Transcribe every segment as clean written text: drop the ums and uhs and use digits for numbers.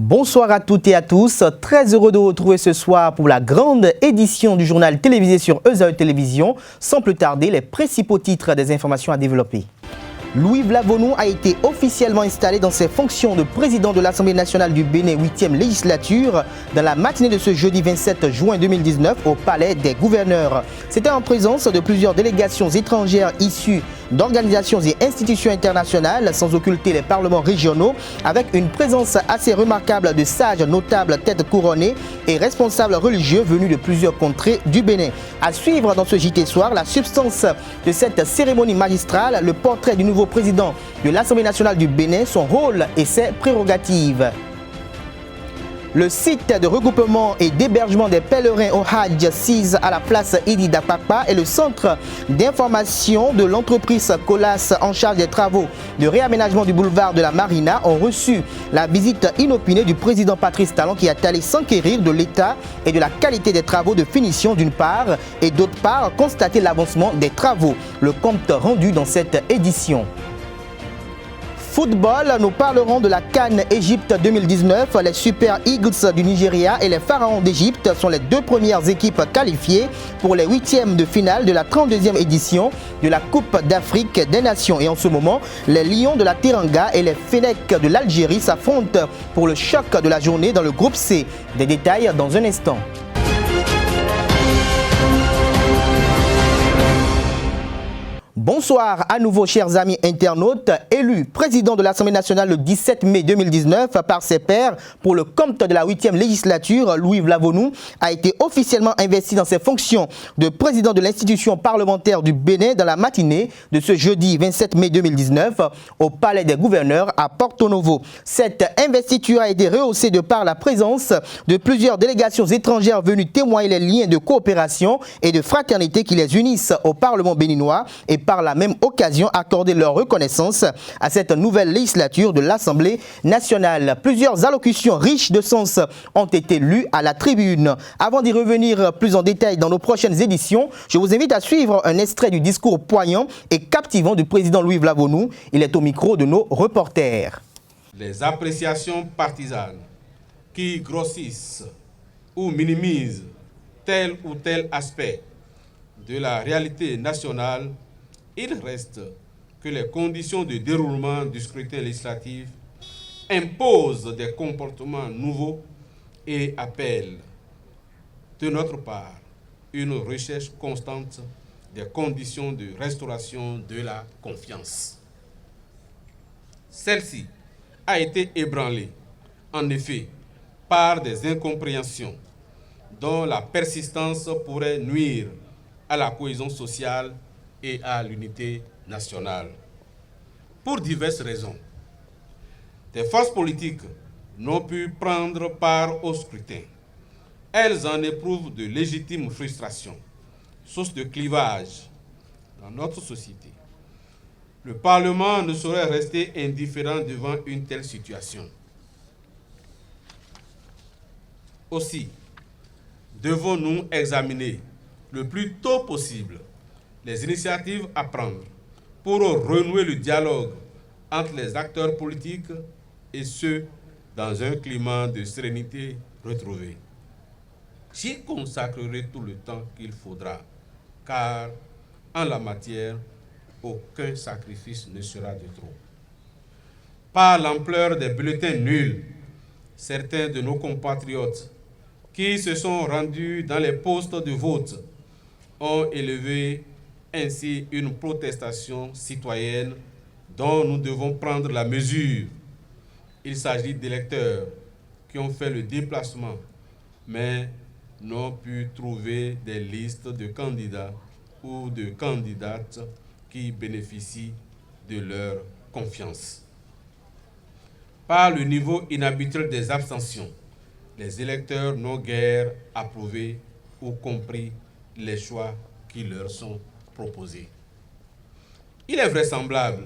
Bonsoir à toutes et à tous, très heureux de vous retrouver ce soir pour la grande édition du journal télévisé sur EZAE Télévision. Sans plus tarder, les principaux titres des informations à développer. Louis Vlavonou a été officiellement installé dans ses fonctions de président de l'Assemblée nationale du Bénin 8e législature dans la matinée de ce jeudi 27 juin 2019 au Palais des gouverneurs. C'était en présence de plusieurs délégations étrangères issues d'organisations et institutions internationales, sans occulter les parlements régionaux, avec une présence assez remarquable de sages, notables, têtes couronnées et responsables religieux venus de plusieurs contrées du Bénin. À suivre dans ce JT Soir, la substance de cette cérémonie magistrale, le portrait du nouveau président de l'Assemblée nationale du Bénin, son rôle et ses prérogatives. Le site de regroupement et d'hébergement des pèlerins au Hajj 6 à la place Idi Dapapa et le centre d'information de l'entreprise Colas en charge des travaux de réaménagement du boulevard de la Marina ont reçu la visite inopinée du président Patrice Talon qui est allé s'enquérir de l'état et de la qualité des travaux de finition d'une part et d'autre part constater l'avancement des travaux. Le compte rendu dans cette édition. Football, nous parlerons de la CAN Égypte 2019. Les Super Eagles du Nigeria et les Pharaons d'Égypte sont les deux premières équipes qualifiées pour les huitièmes de finale de la 32e édition de la Coupe d'Afrique des Nations. Et en ce moment, les Lions de la Teranga et les Fennecs de l'Algérie s'affrontent pour le choc de la journée dans le groupe C. Des détails dans un instant. Bonsoir à nouveau chers amis internautes. Élu président de l'Assemblée nationale le 17 mai 2019 par ses pairs pour le compte de la 8e législature, Louis Vlavonou a été officiellement investi dans ses fonctions de président de l'institution parlementaire du Bénin dans la matinée de ce jeudi 27 mai 2019 au Palais des gouverneurs à Porto Novo. Cette investiture a été rehaussée de par la présence de plusieurs délégations étrangères venues témoigner les liens de coopération et de fraternité qui les unissent au Parlement béninois et par la même occasion accorder leur reconnaissance à cette nouvelle législature de l'Assemblée nationale. Plusieurs allocutions riches de sens ont été lues à la tribune. Avant d'y revenir plus en détail dans nos prochaines éditions, je vous invite à suivre un extrait du discours poignant et captivant du président Louis Vlavonou. Il est au micro de nos reporters. Les appréciations partisanes qui grossissent ou minimisent tel ou tel aspect de la réalité nationale, il reste que les conditions de déroulement du scrutin législatif imposent des comportements nouveaux et appellent, de notre part, une recherche constante des conditions de restauration de la confiance. Celle-ci a été ébranlée, en effet, par des incompréhensions dont la persistance pourrait nuire à la cohésion sociale et à l'unité nationale. Pour diverses raisons, des forces politiques n'ont pu prendre part au scrutin. Elles en éprouvent de légitimes frustrations, source de clivage dans notre société. Le Parlement ne saurait rester indifférent devant une telle situation. Aussi, devons-nous examiner le plus tôt possible les initiatives à prendre pour renouer le dialogue entre les acteurs politiques et ceux dans un climat de sérénité retrouvé. J'y consacrerai tout le temps qu'il faudra, car en la matière, aucun sacrifice ne sera de trop. Par l'ampleur des bulletins nuls, certains de nos compatriotes qui se sont rendus dans les postes de vote ont élevé ainsi une protestation citoyenne dont nous devons prendre la mesure. Il s'agit d'électeurs qui ont fait le déplacement, mais n'ont pu trouver des listes de candidats ou de candidates qui bénéficient de leur confiance. Par le niveau inhabituel des abstentions, les électeurs n'ont guère approuvé ou compris les choix qui leur sont proposés. Il est vraisemblable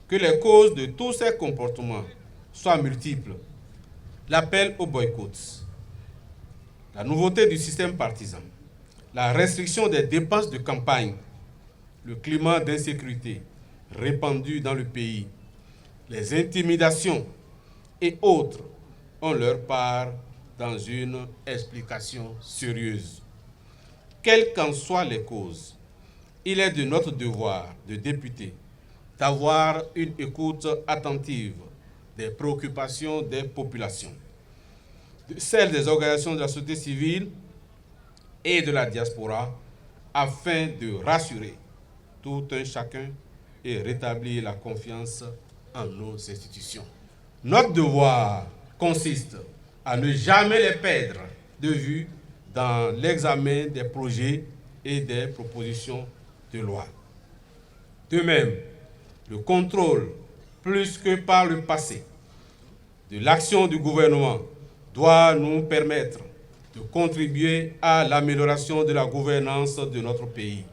que les causes de tous ces comportements soient multiples. L'appel au boycott, la nouveauté du système partisan, la restriction des dépenses de campagne, le climat d'insécurité répandu dans le pays, les intimidations et autres ont leur part dans une explication sérieuse. Quelles qu'en soient les causes, il est de notre devoir de députés d'avoir une écoute attentive des préoccupations des populations, de celles des organisations de la société civile et de la diaspora, afin de rassurer tout un chacun et rétablir la confiance en nos institutions. Notre devoir consiste à ne jamais les perdre de vue dans l'examen des projets et des propositions de loi. De même, le contrôle, plus que par le passé, de l'action du gouvernement doit nous permettre de contribuer à l'amélioration de la gouvernance de notre pays.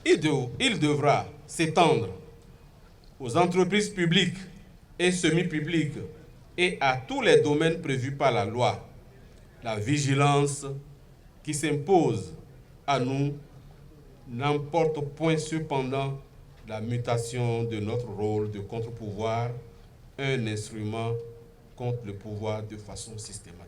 Il devra s'étendre aux entreprises publiques et semi-publiques et à tous les domaines prévus par la loi. La vigilance qui s'impose à nous n'emporte point cependant la mutation de notre rôle de contre-pouvoir, un instrument contre le pouvoir de façon systématique.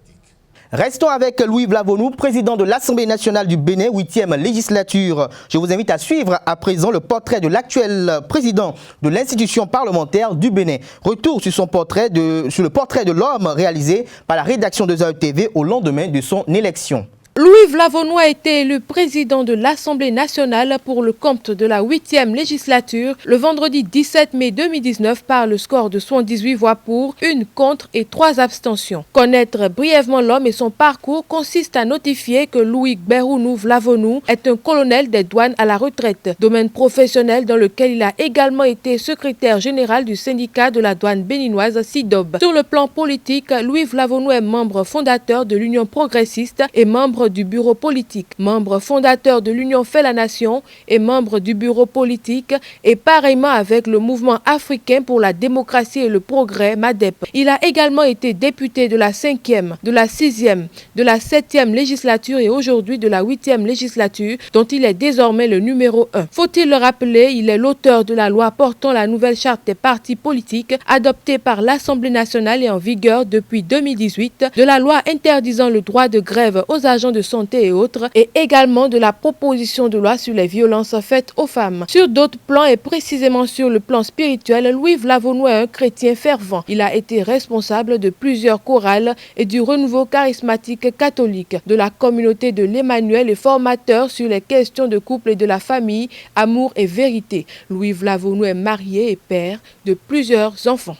Restons avec Louis Vlavonou, président de l'Assemblée nationale du Bénin, 8e législature. Je vous invite à suivre à présent le portrait de l'actuel président de l'institution parlementaire du Bénin. Retour sur le portrait de l'homme réalisé par la rédaction de ZAE TV au lendemain de son élection. Louis Vlavonou a été élu président de l'Assemblée nationale pour le compte de la 8e législature le vendredi 17 mai 2019 par le score de 78 voix pour, 1 contre et 3 abstentions. Connaître brièvement l'homme et son parcours consiste à notifier que Louis Berounou Vlavonou est un colonel des douanes à la retraite, domaine professionnel dans lequel il a également été secrétaire général du syndicat de la douane béninoise SIDOB. Sur le plan politique, Louis Vlavonou est membre fondateur de l'Union progressiste et membre du bureau politique, membre fondateur de l'Union fait la nation et membre du bureau politique et pareillement avec le mouvement africain pour la démocratie et le progrès MADEP. Il a également été député de la 5e, de la 6e, de la 7e législature et aujourd'hui de la 8e législature dont il est désormais le numéro 1. Faut-il le rappeler, il est l'auteur de la loi portant la nouvelle charte des partis politiques adoptée par l'Assemblée nationale et en vigueur depuis 2018, de la loi interdisant le droit de grève aux agents de santé et autres, et également de la proposition de loi sur les violences faites aux femmes. Sur d'autres plans et précisément sur le plan spirituel, Louis Vlavonou est un chrétien fervent. Il a été responsable de plusieurs chorales et du renouveau charismatique catholique, de la communauté de l'Emmanuel et formateur sur les questions de couple et de la famille, amour et vérité. Louis Vlavonou est marié et père de plusieurs enfants.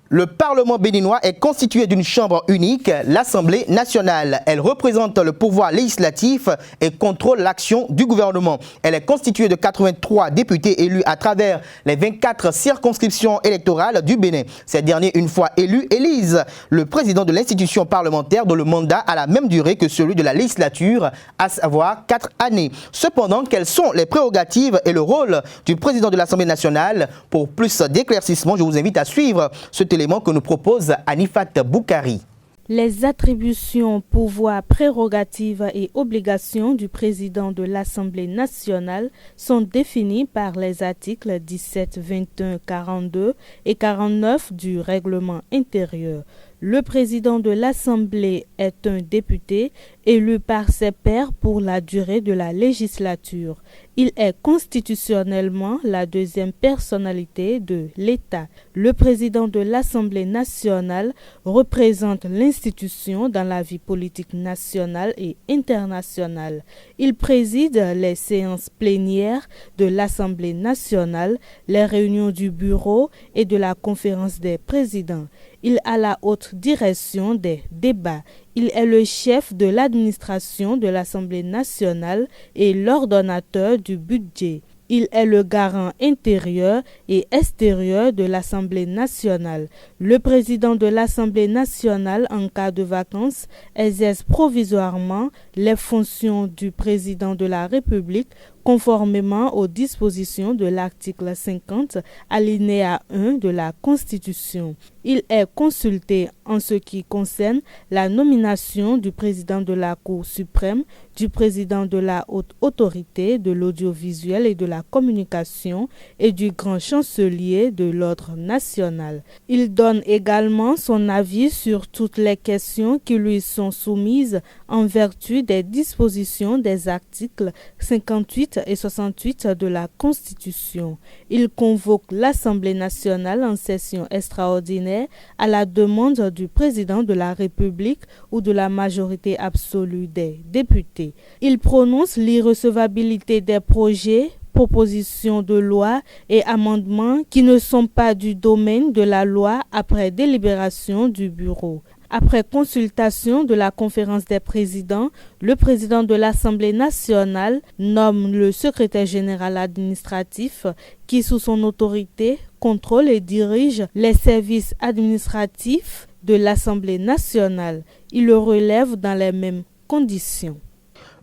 Le Parlement béninois est constitué d'une chambre unique, l'Assemblée nationale. Elle représente le pouvoir législatif et contrôle l'action du gouvernement. Elle est constituée de 83 députés élus à travers les 24 circonscriptions électorales du Bénin. Ces derniers, une fois élus, élisent le président de l'institution parlementaire dont le mandat a la même durée que celui de la législature, à savoir 4 années. Cependant, quelles sont les prérogatives et le rôle du président de l'Assemblée nationale? Pour plus d'éclaircissement, je vous invite à suivre ce élément que nous propose Anifat Boukari. Les attributions, pouvoirs, prérogatives et obligations du président de l'Assemblée nationale sont définies par les articles 17, 21, 42 et 49 du règlement intérieur. Le président de l'Assemblée est un député élu par ses pairs pour la durée de la législature. Il est constitutionnellement la deuxième personnalité de l'État. Le président de l'Assemblée nationale représente l'institution dans la vie politique nationale et internationale. Il préside les séances plénières de l'Assemblée nationale, les réunions du bureau et de la conférence des présidents. Il a la haute direction des débats. Il est le chef de l'administration de l'Assemblée nationale et l'ordonnateur du budget. Il est le garant intérieur et extérieur de l'Assemblée nationale. Le président de l'Assemblée nationale, en cas de vacances, exerce provisoirement les fonctions du président de la République conformément aux dispositions de l'article 50, alinéa 1 de la Constitution. Il est consulté en ce qui concerne la nomination du président de la Cour suprême, du président de la Haute Autorité de l'audiovisuel et de la communication et du grand champ chancelier de l'ordre national. Il donne également son avis sur toutes les questions qui lui sont soumises en vertu des dispositions des articles 58 et 68 de la Constitution. Il convoque l'Assemblée nationale en session extraordinaire à la demande du président de la République ou de la majorité absolue des députés. Il prononce l'irrecevabilité des projets, propositions de loi et amendements qui ne sont pas du domaine de la loi après délibération du bureau. Après consultation de la conférence des présidents, le président de l'Assemblée nationale nomme le secrétaire général administratif qui, sous son autorité, contrôle et dirige les services administratifs de l'Assemblée nationale. Il le relève dans les mêmes conditions.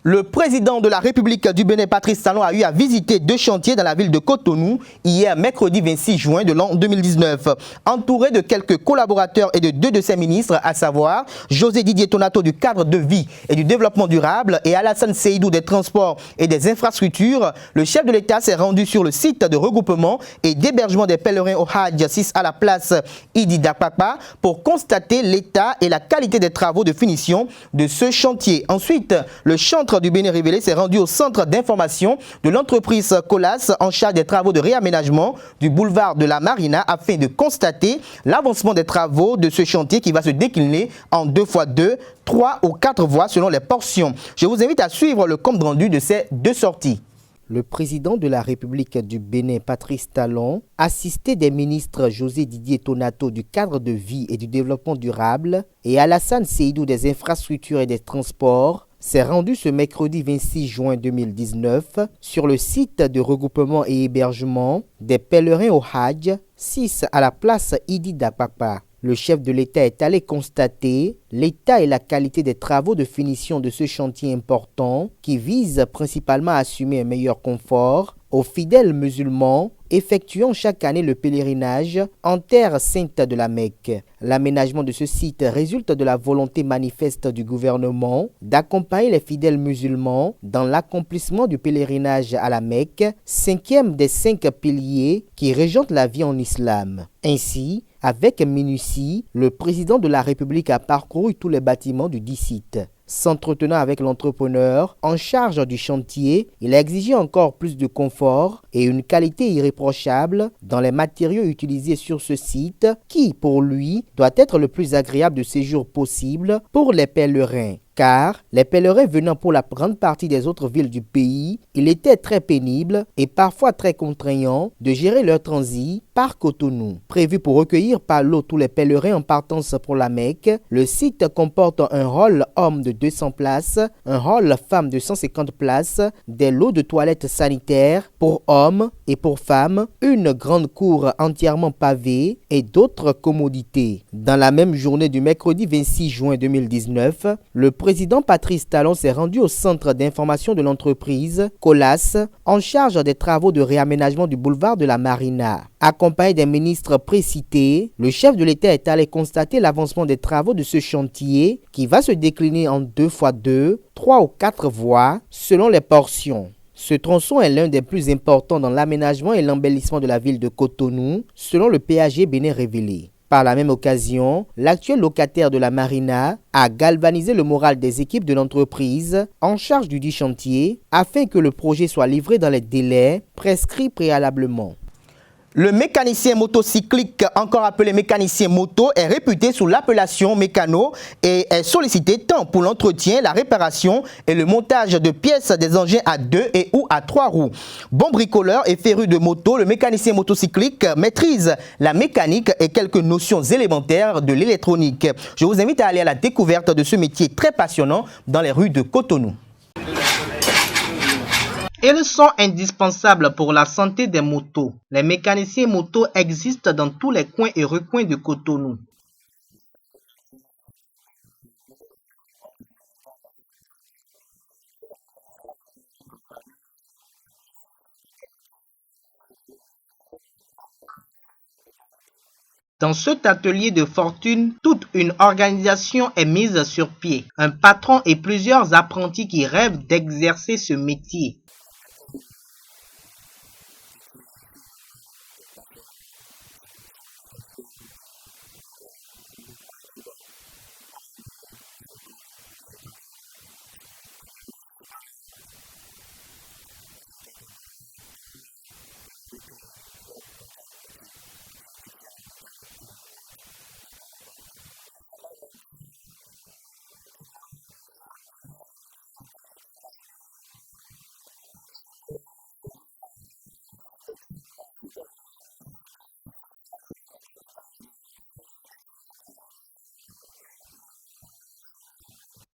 Le président de la République du Bénin, Patrice Talon, a eu à visiter 2 chantiers dans la ville de Cotonou hier, mercredi 26 juin de l'an 2019. Entouré de quelques collaborateurs et de 2 de ses ministres, à savoir José Didier Tonato du cadre de vie et du développement durable et Alassane Seydou des transports et des infrastructures, le chef de l'État s'est rendu sur le site de regroupement et d'hébergement des pèlerins au Hadj 6 à la place Idi Dakpakpa pour constater l'état et la qualité des travaux de finition de ce chantier. Ensuite, le chantre du Bénin révélé s'est rendu au centre d'information de l'entreprise Colas en charge des travaux de réaménagement du boulevard de la Marina afin de constater l'avancement des travaux de ce chantier qui va se décliner en 2x2, 3 ou 4 voies selon les portions. Je vous invite à suivre le compte rendu de ces 2 sorties. Le président de la République du Bénin, Patrice Talon, assisté des ministres José Didier Tonato du cadre de vie et du développement durable et Alassane Seydou des infrastructures et des transports, s'est rendu ce mercredi 26 juin 2019 sur le site de regroupement et hébergement des pèlerins au Hadj 6 à la place Idi Dakpakpa. Le chef de l'État est allé constater l'état et la qualité des travaux de finition de ce chantier important qui vise principalement à assumer un meilleur confort aux fidèles musulmans effectuant chaque année le pèlerinage en terre sainte de la Mecque. L'aménagement de ce site résulte de la volonté manifeste du gouvernement d'accompagner les fidèles musulmans dans l'accomplissement du pèlerinage à la Mecque, 5e des 5 piliers qui régentent la vie en islam. Ainsi, avec minutie, le président de la République a parcouru tous les bâtiments du dit site. S'entretenant avec l'entrepreneur en charge du chantier, il a exigé encore plus de confort et une qualité irréprochable dans les matériaux utilisés sur ce site qui, pour lui, doit être le plus agréable de séjour possible pour les pèlerins. Car les pèlerins venant pour la grande partie des autres villes du pays, il était très pénible et parfois très contraignant de gérer leur transit par Cotonou. Prévu pour recueillir par lot tous les pèlerins en partance pour la Mecque, le site comporte un hall homme de 200 places, un hall femme de 150 places, des lots de toilettes sanitaires pour hommes et pour femmes, une grande cour entièrement pavée et d'autres commodités. Dans la même journée du mercredi 26 juin 2019, le président Patrice Talon s'est rendu au centre d'information de l'entreprise Colas en charge des travaux de réaménagement du boulevard de la Marina. Accompagné des ministres précités, le chef de l'État est allé constater l'avancement des travaux de ce chantier qui va se décliner en 2x2, 3 ou 4 voies selon les portions. Ce tronçon est l'un des plus importants dans l'aménagement et l'embellissement de la ville de Cotonou, selon le PAG Bénin révélé. Par la même occasion, l'actuel locataire de la Marina a galvanisé le moral des équipes de l'entreprise en charge du dit chantier afin que le projet soit livré dans les délais prescrits préalablement. Le mécanicien motocyclique, encore appelé mécanicien moto, est réputé sous l'appellation mécano et est sollicité tant pour l'entretien, la réparation et le montage de pièces des engins à 2 et ou à 3 roues. Bon bricoleur et féru de moto, le mécanicien motocyclique maîtrise la mécanique et quelques notions élémentaires de l'électronique. Je vous invite à aller à la découverte de ce métier très passionnant dans les rues de Cotonou. Ils sont indispensables pour la santé des motos. Les mécaniciens motos existent dans tous les coins et recoins de Cotonou. Dans cet atelier de fortune, toute une organisation est mise sur pied. Un patron et plusieurs apprentis qui rêvent d'exercer ce métier.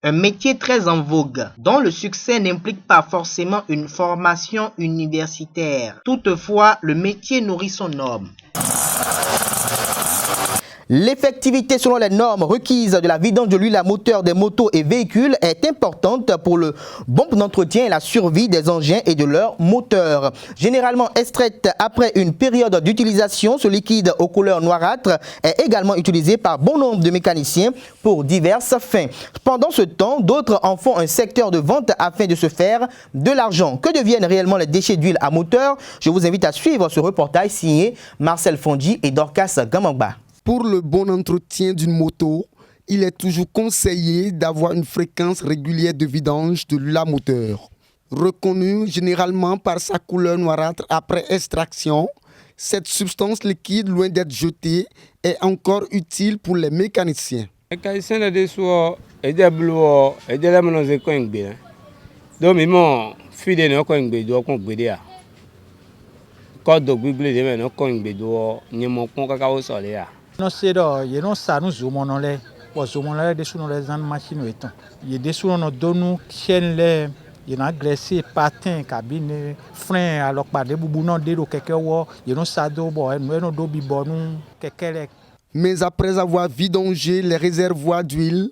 Un métier très en vogue, dont le succès n'implique pas forcément une formation universitaire. Toutefois, le métier nourrit son homme. L'effectivité selon les normes requises de la vidange de l'huile à moteur des motos et véhicules est importante pour le bon entretien et la survie des engins et de leurs moteurs. Généralement extraite après une période d'utilisation, ce liquide aux couleurs noirâtres est également utilisé par bon nombre de mécaniciens pour diverses fins. Pendant ce temps, d'autres en font un secteur de vente afin de se faire de l'argent. Que deviennent réellement les déchets d'huile à moteur? Je vous invite à suivre ce reportage signé Marcel Fondi et Dorcas Gamangba. Pour le bon entretien d'une moto, il est toujours conseillé d'avoir une fréquence régulière de vidange de l'huile à moteur. Reconnue généralement par sa couleur noirâtre après extraction, cette substance liquide, loin d'être jetée, est encore utile pour les mécaniciens. Non c'est là, il y a ça nous zoomons les, zoomons les dessous dans les machines et tout. Il y a dessous dans nos chaînes les, il y a glacé, patin, cabine, frein, alors pas des boubounos de quelque chose, il y a ça do bon, nous do bibonu, quelque. Mais après avoir vidangé les réservoirs d'huile,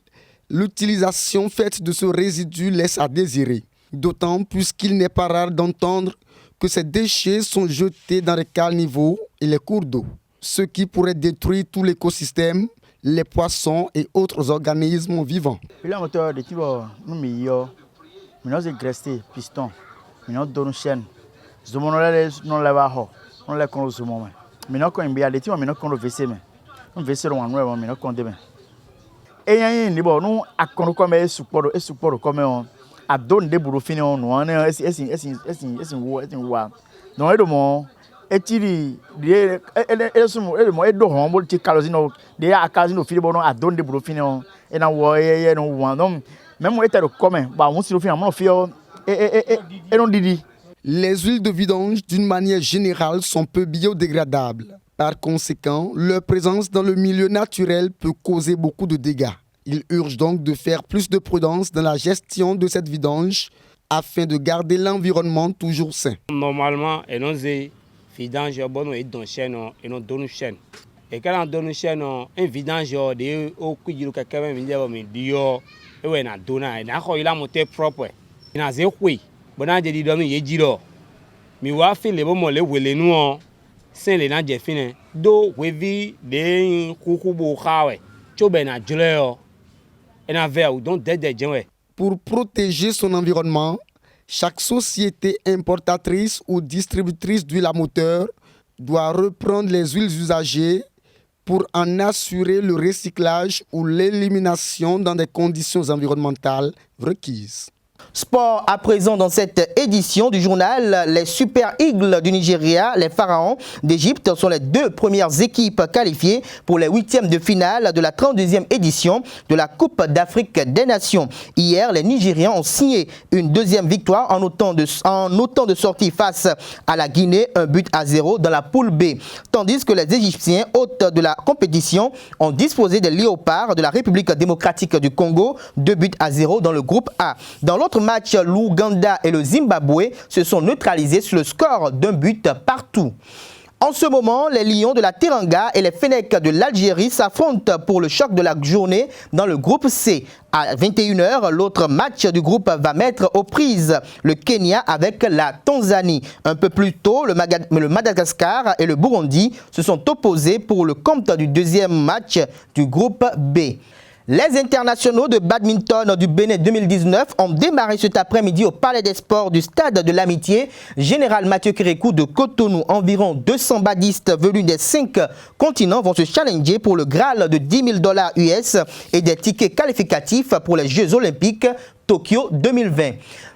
l'utilisation faite de ce résidu laisse à désirer. D'autant puisqu'il n'est pas rare d'entendre que ces déchets sont jetés dans les caniveaux et les cours d'eau, ce qui pourrait détruire tout l'écosystème, les poissons et autres organismes vivants. Le moteur de type nous meilleur, nous graissé piston, nous donne chaîne, zoomons non la baho, non la con zoomons. Mais nous quand bien les types mais nous quand le WC mais, nous WC on nous mais nous quand demain. Et y ni bon nous à quand comme support comme on a donné des boulots finis on nous on est wa. Donc et de mon etiri de ele mo edo hon mo ti kalosino de akazino fili bono adonde bro fini on e na wo ye no wan donc même était de commun ba mo silo fini mo fio et non didi. Les huiles de vidange d'une manière générale sont peu biodégradables. Par conséquent, leur présence dans le milieu naturel peut causer beaucoup de dégâts. Il urge donc de faire plus de prudence dans la gestion de cette vidange afin de garder l'environnement toujours sain. Normalement, vidange bon et dans chaîne et non donne chaîne et quand on donne chaîne un vidange de au kujiro quelqu'un me dire mais dio et ouais na dona na ko il a monté propre na ze kwe bona je di do mi yejiro mi wa fi le bo mo le wele nu on sen le na je fine do we vi de kukubu khawe cho be na jleo et na ver ou donc de jenwe. Pour protéger son environnement, chaque société importatrice ou distributrice d'huile à moteur doit reprendre les huiles usagées pour en assurer le recyclage ou l'élimination dans des conditions environnementales requises. Sport à présent dans cette édition du journal. Les Super Eagles du Nigeria, les Pharaons d'Égypte sont les deux premières équipes qualifiées pour les huitièmes de finale de la 32e édition de la Coupe d'Afrique des Nations. Hier, les Nigérians ont signé une deuxième victoire en autant de sorties face à la Guinée, 1-0 dans la poule B. Tandis que les Égyptiens, hôtes de la compétition, ont disposé des Léopards de la République démocratique du Congo, 2-0 dans le groupe A. Dans l'autre match, l'Ouganda et le Zimbabwe se sont neutralisés sur le score d'1 partout. En ce moment, les Lions de la Teranga et les Fennecs de l'Algérie s'affrontent pour le choc de la journée dans le groupe C. À 21h, l'autre match du groupe va mettre aux prises le Kenya avec la Tanzanie. Un peu plus tôt, le Madagascar et le Burundi se sont opposés pour le compte du deuxième match du groupe B. Les internationaux de badminton du Bénin 2019 ont démarré cet après-midi au Palais des Sports du Stade de l'Amitié. Général Mathieu Kérékou de Cotonou, environ 200 badistes venus des 5 continents vont se challenger pour le Graal de $10 000 US et des tickets qualificatifs pour les Jeux Olympiques Tokyo 2020.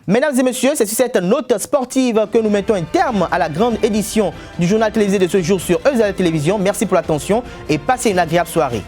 Mesdames et messieurs, c'est sur cette note sportive que nous mettons un terme à la grande édition du journal télévisé de ce jour sur EZA Télévision. Merci pour l'attention et passez une agréable soirée.